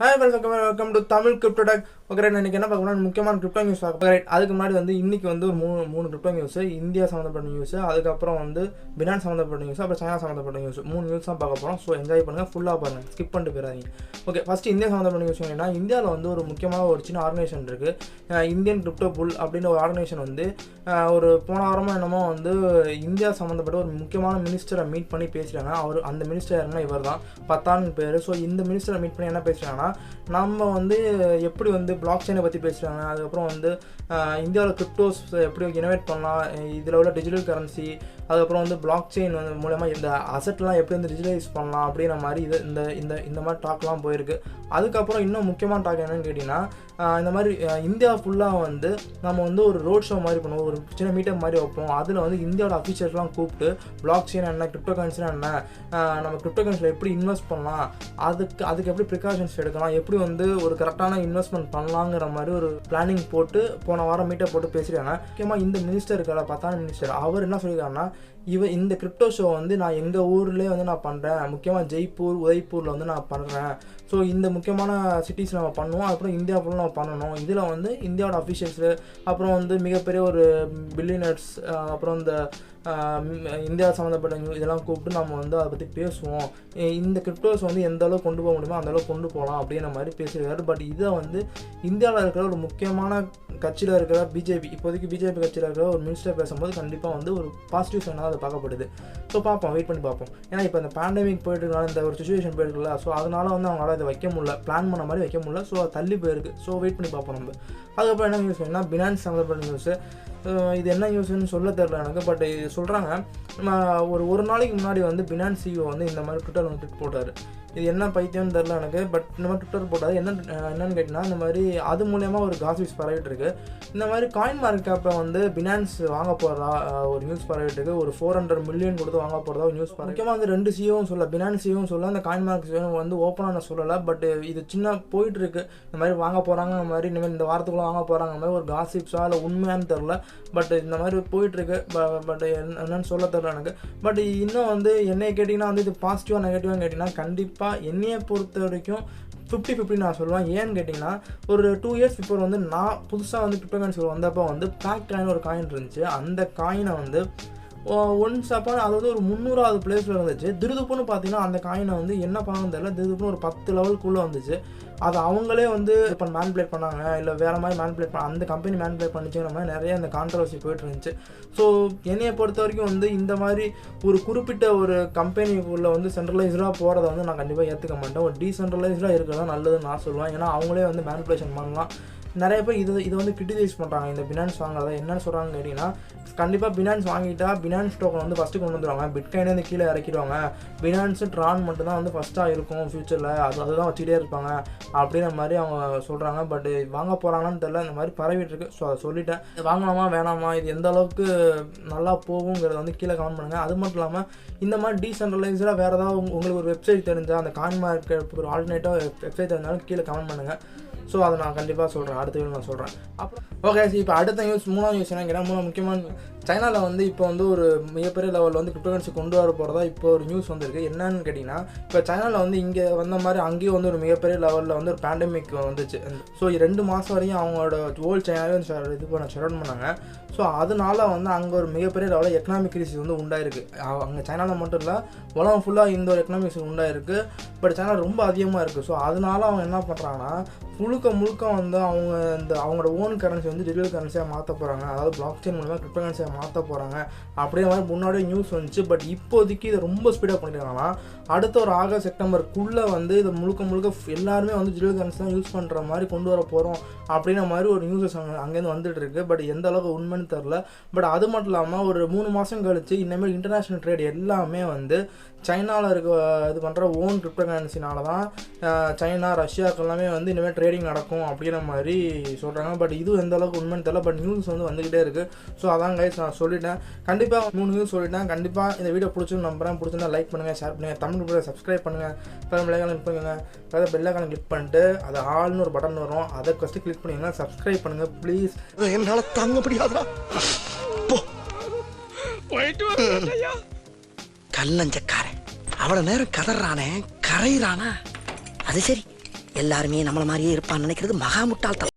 Hi, welcome to Tamil Crypto Tech. Okay right, இன்றைக்கி என்ன பார்க்கணும், முக்கியமான கிரிப்டோ நியூஸ் பார்க்க ரைட். அதுக்கு முன்னாடி வந்து இன்றைக்கி வந்து ஒரு மூணு கிரிப்டோ நியூஸ், இந்தியா சம்மந்தப்பட்ட நியூஸ், அதுக்கப்புறம் வந்து பினான்ஸ் சம்மந்தப்பட்ட நியூஸ், அப்புறம் சைனா சம்மந்தப்பட்ட நியூஸ், 3 நியூஸ் தான் பார்க்க போகிறோம். ஸோ என்ஜாய் பண்ணுங்கள், ஃபுல்லாக பாருங்கள், ஸ்கிப் பண்ணிட்டு போயிடாதீங்க. ஓகே, ஃபஸ்ட்டு இந்தியா சம்மந்தப்பட்ட நியூஸ் என்னன்னா, இந்தியாவில் வந்து ஒரு முக்கியமான ஒரு சின்ன ஆர்கனைசேஷன் இருக்குது, இந்தியன் கிரிப்டோ புல் அப்படின்ற ஒரு ஆர்கனைசேஷன் வந்து ஒரு போன வாரமாக என்னமோ வந்து இந்தியா சம்மந்தப்பட்ட ஒரு முக்கியமான மினிஸ்டரை மீட் பண்ணி பேசுகிறாங்க. அவர் அந்த மினிஸ்டர் யாருன்னா இவர் தான், பத்தான்னு பேர். ஸோ இந்த மினிஸ்டரை மீட் பண்ணி என்ன பேசுகிறாங்கன்னா, நம்ம வந்து எப்படி வந்து பிளாக் செயினை பற்றி பேசுகிறாங்க, அதுக்கப்புறம் வந்து இந்தியாவில் கிரிப்டோஸ் எப்படி இனோவேட் பண்ணலாம், இதில் உள்ள டிஜிட்டல் கரன்சி, அதுக்கப்புறம் வந்து பிளாக் செயின் வந்து மூலமா இந்த அசட்லாம் எப்படி வந்து டிஜிட்டலைஸ் பண்ணலாம் அப்படிங்கிற மாதிரி இந்த மாதிரி டாக்லாம் போயிருக்கு. அதுக்கப்புறம் இன்னும் முக்கியமான டாக் என்னன்னு கேட்டிங்கன்னா, இந்த மாதிரி இந்தியா ஃபுல்லாக வந்து நம்ம வந்து ஒரு ரோட் ஷோ மாதிரி பண்ணுவோம், ஒரு சின்ன மீட்டப் மாதிரி வைப்போம். அதில் வந்து இந்தியாவோட அஃபீஷியல்ஸ்லாம் கூப்பிட்டு பிளாக் செயின் என்ன, கிரிப்டோ கரன்சினா என்ன, நம்ம கிரிப்டோ கரன்சியில் எப்படி இன்வெஸ்ட் பண்ணலாம், அதுக்கு எப்படி ப்ரிகாஷன்ஸ் எடுக்கலாம், எப்படி வந்து ஒரு கரெக்டான இன்வெஸ்ட்மெண்ட் பண்ணலாங்கிற மாதிரி ஒரு பிளானிங் போட்டு போன வாரம் மீட்டப் போட்டு பேசியிருக்காங்க. முக்கியமாக இந்த மினிஸ்டர் இருக்கார், பத்தான மினிஸ்டர், அவர் என்ன சொல்லியிருக்காருன்னா, இந்த கிரிப்டோ ஷோ வந்து நான் எங்கள் ஊர்லேயே வந்து நான் பண்ணுறேன், முக்கியமாக ஜெய்ப்பூர், உதய்பூரில் வந்து நான் பண்ணுறேன். ஸோ இந்த முக்கியமான சிட்டிஸ் நம்ம பண்ணுவோம், அப்புறம் இந்தியா ஃபுல்லாக நம்ம பண்ணணும். இதில் வந்து இந்தியாவோட அஃபீஷியல்ஸு, அப்புறம் வந்து மிகப்பெரிய ஒரு பில்லியனர்ஸ், அப்புறம் இந்த இந்தியா சம்மந்தப்பட்ட இதெல்லாம் கூப்பிட்டு நம்ம வந்து அதை பற்றி பேசுவோம். இந்த கிரிப்டோஸ் வந்து எந்த அளவுக்கு கொண்டு போக முடியுமோ அந்த அளவுக்கு கொண்டு போகலாம் அப்படிங்கிற மாதிரி பேசியிருக்காரு. பட் இதை வந்து இந்தியாவில் இருக்கிற ஒரு முக்கியமான கட்சியில் இருக்கிற பிஜேபி, இப்போதைக்கு பிஜேபி கட்சியில் இருக்கிற ஒரு மினிஸ்டர் பேசும்போது கண்டிப்பாக வந்து ஒரு பாசிட்டிவ் சைனாக அதை பார்க்கப்படுது. ஸோ பார்ப்போம், வெயிட் பண்ணி பார்ப்போம். ஏன்னா இப்போ இந்த பேண்டமிக் போயிட்டுருக்காங்க, இந்த ஒரு சுச்சுவேஷன் போயிருக்குல்ல, ஸோ அதனால் வந்து அவங்களால இதை வைக்க முடியல, பிளான் பண்ண மாதிரி வைக்க முடியல. ஸோ அது தள்ளி போயிருக்கு. ஸோ வெயிட் பண்ணி பார்ப்போம் நம்ம. அதுக்கப்புறம் என்ன நியூஸ் வேணும்னா, பினான்ஸ் சம்மந்தப்பட்ட நியூஸு. இது என்ன நியூஸ்ன்னு சொல்ல தெரில எனக்கு, பட் இது சொல்கிறாங்க. ஒரு நாளைக்கு முன்னாடி வந்து பினான்ஸ் சிஇஓ வந்து இந்த மாதிரி ட்விட்டர் வந்து ட்விட் போட்டார். இது என்ன பைத்தியம்னு தெரில எனக்கு, பட் இந்த மாதிரி ட்விட்டர் போட்டார். என்னன்னு கேட்டிங்கன்னா, இந்த மாதிரி அது மூலயமா ஒரு காசிப்ஸ் பரவிட்டு இருக்கு. இந்த மாதிரி காயின் மார்க்கெட் கேப்பை வந்து பினான்ஸ் வாங்க போகிறதா ஒரு நியூஸ் பரவிட்டு இருக்கு. ஒரு 400 மில்லியன் கொடுத்து வாங்க போகிறதா ஒரு நியூஸ் பரவி. முக்கியமாக வந்து 2 சிஓவும் சொல்ல, பினான்ஸ் சிஓவும் சொல்ல, அந்த காயின் மார்க்கெட் வந்து ஓப்பனாக நான் சொல்லலை. பட் இது சின்ன போயிட்டு இருக்கு, இந்த மாதிரி வாங்க போகிறாங்க, இந்த மாதிரி இனிமேல் இந்த வாரத்துக்குள்ளே வாங்க போகிறாங்க, இந்த மாதிரி ஒரு காசிப்ஸாக இல்லை உண்மையானு தெரில. பட் இந்த மாதிரி போயிட்டுருக்கு. பட் என்னன்னு சொல்ல தெரில எனக்கு. பட் இன்னும் வந்து என்னையை கேட்டிங்கன்னா வந்து இது பாசிட்டிவாக நெகட்டிவாக கேட்டிங்கன்னா, கண்டிப்பாக என்னையை பொறுத்த வரைக்கும் 50-50 நான் சொல்லுவேன். ஏன்னு கேட்டிங்கன்னா, ஒரு 2 இயர்ஸ் பிஃபோர் வந்து நான் புதுசாக வந்து கிரிப்டோ கரன்சி வந்தப்போ வந்து பேக் காயின் ஒரு காயின் இருந்துச்சு. அந்த காயினை வந்து ஒன்ஸ் அப்போ அது வந்து ஒரு 300வது பிளேஸில் இருந்துச்சு. திருதுப்புன்னு பார்த்தீங்கன்னா அந்த காயினை வந்து என்ன பண்ணணும்னு தெரியல, திருதுப்புன்னு ஒரு 10 லெவலுக்குள்ளே வந்துச்சு. அது அவங்களே வந்து இப்போ மேனிபுலேட் பண்ணாங்க, இல்லை வேறு மாதிரி மேனிபுலேட் பண்ண, அந்த கம்பெனி மேனிபுலேட் பண்ணிச்சுங்கிற மாதிரி நிறைய அந்த கான்ட்ரவர்சி போய்ட்டு இருந்துச்சு. ஸோ என்னையை பொறுத்த வரைக்கும் வந்து இந்த மாதிரி ஒரு குறிப்பிட்ட ஒரு கம்பெனிக்குள்ளே வந்து சென்ட்ரலைஸ்டாக போகிறத வந்து நான் கண்டிப்பாக ஏற்றுக்க மாட்டேன். ஒரு டீசென்ட்ரலைஸ்டாக இருக்கிறதா நல்லதுன்னு நான் சொல்லுவேன். ஏன்னா அவங்களே வந்து மேனிபுலேஷன் பண்ணலாம். நிறைய பேர் இதை வந்து கிரிட்டிசைஸ் பண்ணுறாங்க, இந்த பினான்ஸ் வாங்குறத. என்னன்னு சொல்கிறாங்கன்னு கேட்டிங்கன்னா, கண்டிப்பாக பினான்ஸ் வாங்கிட்டா பினான்ஸ் டோக்கன் வந்து ஃபஸ்ட்டு கொண்டு வந்துடுவாங்க, பிட்காயினே வந்து கீழே இறக்கிடுவாங்க, பினான்ஸு ட்ரான் மட்டும்தான் வந்து ஃபஸ்ட்டாக இருக்கும் ஃப்யூச்சரில், அதுதான் வச்சுக்கிட்டே இருப்பாங்க அப்படின்ற மாதிரி அவங்க சொல்கிறாங்க. பட் வாங்க போகிறாங்கன்னு தெரில, இந்த மாதிரி பரவிட்டு இருக்கு. ஸோ அதை சொல்லிட்டேன். வாங்கலாமா வேணாமா, இது எந்த அளவுக்கு நல்லா போகுங்கிறத வந்து கீழே கமெண்ட் பண்ணுங்கள். அது மட்டும் இல்லாமல் இந்த மாதிரி டீசென்ட்ரலைஸ்டாக வேறு ஏதாவது உங்களுக்கு ஒரு வெப்சைட் தெரிஞ்சால், அந்த காயின் மார்க்கெட் ஒரு ஆல்டர்னேட்டாக வெப்சைட் தெரிஞ்சாலும் கீழே கமெண்ட் பண்ணுங்கள். ஸோ அதை நான் கண்டிப்பாக சொல்கிறேன், அடுத்த வீடியோ நான் சொல்கிறேன். அப்புறம் ஓகே, இப்போ அடுத்த நியூஸ், 3ஆவது நியூஸ் என்ன கேட்டால், 3 முக்கியமான சைனாவில் வந்து இப்போ வந்து ஒரு மிகப்பெரிய லெவலில் வந்து கிரிப்டோ கரன்சி கொண்டு வர போகிறதா இப்போ ஒரு நியூஸ் வந்திருக்கு. என்னன்னு கேட்டிங்கன்னா, இப்போ சைனாவில் வந்து இங்கே வந்த மாதிரி அங்கேயும் வந்து ஒரு மிகப்பெரிய லெவலில் வந்து ஒரு பேண்டமிக் வந்துச்சு. ஸோ 2 மாதம் வரையும் அவங்களோட ஹோல் சைனாவே ஷட் பண்ணாங்க. ஸோ அதனால வந்து அங்கே ஒரு மிகப்பெரிய லெவலில் எக்கனாமிக் கிரைசிஸ் வந்து உண்டாயிருக்கு. அங்கே சைனாவில் மட்டும் இல்லை, உலகம் ஃபுல்லாக இந்த ஒரு எக்கனாமிக் கிரைசிஸ் உண்டாயிருக்கு. பட் சைனா ரொம்ப அதிகமாக இருக்குது. ஸோ அதனால அவங்க என்ன பண்ணுறாங்கன்னா, முழுக்க வந்து அவங்களோட ஓன் கரன்சி வந்து டிஜிட்டல் கரன்சியாக மாற்ற போகிறாங்க, அதாவது பிளாக் செயின் மூலமாக கிரிப்டோ கரன்சியாக மாற்ற போகிறாங்க அப்படியே மாதிரி முன்னாடியே நியூஸ் வந்துச்சு. பட் இப்போதைக்கு இதை ரொம்ப ஸ்பீடாக பண்ணிட்டாங்கன்னா, அடுத்த ஒரு ஆகஸ்ட் செப்டம்பருக்குள்ளே வந்து இதை முழுக்க எல்லாருமே வந்து டிஜிட்டல் கரன்சி தான் யூஸ் பண்ணுற மாதிரி கொண்டு வர போகிறோம் அப்படின்ற மாதிரி ஒரு நியூஸஸ் அங்கேருந்து வந்துட்டு இருக்கு. பட் எந்த அளவுக்கு உண்மைன்னு தெரில. பட் அது மட்டும் இல்லாமல் ஒரு 3 மாதம் கழிச்சு இனிமேல் இன்டர்நேஷ்னல் ட்ரேட் எல்லாமே வந்து சைனாவில் இருக்க இது பண்ணுற ஓன் கிரிப்டோ கரன்சினால தான் சைனா, ரஷ்யாவுக்கு எல்லாமே வந்து இனிமேல் ட்ரேடிங் நடக்கும் அப்படிங்கிற மாதிரி சொல்கிறாங்க. பட் இதுவும் எந்த அளவுக்கு உண்மைன்னு தெரியல. பட் நியூஸ் வந்து வந்துக்கிட்டே இருக்குது. ஸோ அதான் கைஸ், நான் சொல்லிட்டேன். கண்டிப்பாக 3 நியூஸ் சொல்லிட்டேன். கண்டிப்பாக இந்த வீடியோ பிடிச்சுன்னு நம்புறேன். பிடிச்சிருந்தா லைக் பண்ணுங்கள், ஷேர் பண்ணுங்கள், தமிழ் கூட சப்ஸ்கிரைப் பண்ணுங்கள், பெல்லைக்கான கிளிக் பண்ணுங்கள், பெல்லைக்கான கிளிக் பண்ணிட்டு அது ஆல்னு ஒரு பட்டன் வரும், அதை ஃபஸ்ட்டு கிளிக் பண்ணிங்கன்னா சப்ஸ்கிரைப் பண்ணுங்கள் ப்ளீஸ். என்னால் தாங்க முடியாதா, கல்லஞ்சக்காரன் அவ்வளவு நேரம் கதறானே, கரையிறானா? அது சரி, எல்லாருமே நம்மள மாதிரியே இருப்பான்னு நினைக்கிறது மகா முட்டாள்தனம்.